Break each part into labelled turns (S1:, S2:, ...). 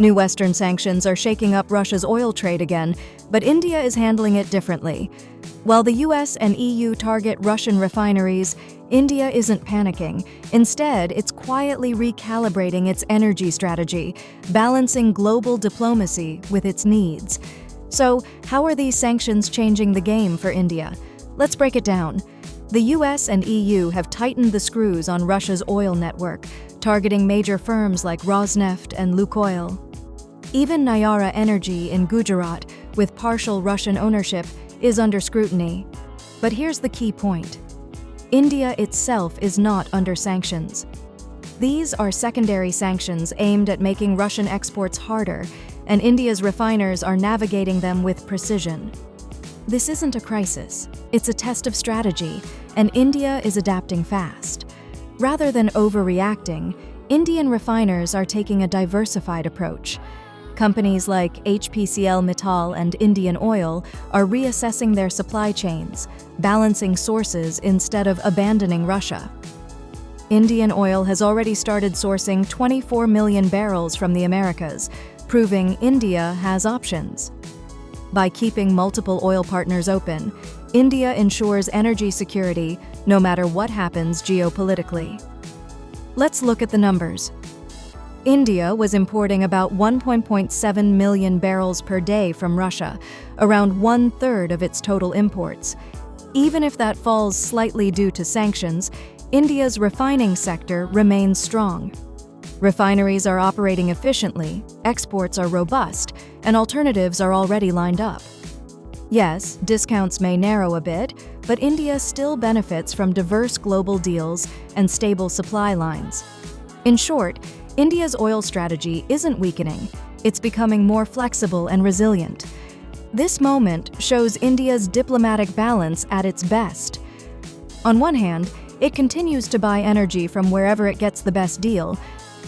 S1: New Western sanctions are shaking up Russia's oil trade again, but India is handling it differently. While the US and EU target Russian refineries, India isn't panicking. Instead, it's quietly recalibrating its energy strategy, balancing global diplomacy with its needs. So, how are these sanctions changing the game for India? Let's break it down. The US and EU have tightened the screws on Russia's oil network, targeting major firms like Rosneft and Lukoil. Even Nayara Energy in Gujarat, with partial Russian ownership, is under scrutiny. But here's the key point. India itself is not under sanctions. These are secondary sanctions aimed at making Russian exports harder, and India's refiners are navigating them with precision. This isn't a crisis, it's a test of strategy, and India is adapting fast. Rather than overreacting, Indian refiners are taking a diversified approach. Companies like HPCL Mittal and Indian Oil are reassessing their supply chains, balancing sources instead of abandoning Russia. Indian Oil has already started sourcing 24 million barrels from the Americas, proving India has options. By keeping multiple oil partners open, India ensures energy security no matter what happens geopolitically. Let's look at the numbers. India was importing about 1.7 million barrels per day from Russia, around 1/3 of its total imports. Even if that falls slightly due to sanctions, India's refining sector remains strong. Refineries are operating efficiently, exports are robust, and alternatives are already lined up. Yes, discounts may narrow a bit, but India still benefits from diverse global deals and stable supply lines. In short, India's oil strategy isn't weakening, it's becoming more flexible and resilient. This moment shows India's diplomatic balance at its best. On one hand, it continues to buy energy from wherever it gets the best deal.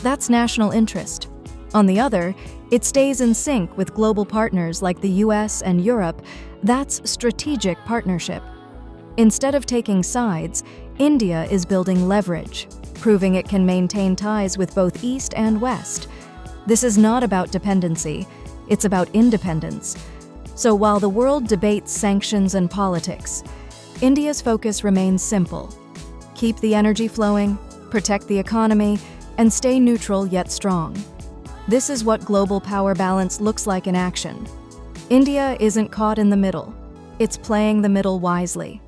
S1: That's national interest. On the other, it stays in sync with global partners like the US and Europe. That's strategic partnership. Instead of taking sides, India is building leverage, proving it can maintain ties with both East and West. This is not about dependency, it's about independence. So while the world debates sanctions and politics, India's focus remains simple. Keep the energy flowing, protect the economy, and stay neutral yet strong. This is what global power balance looks like in action. India isn't caught in the middle. It's playing the middle wisely.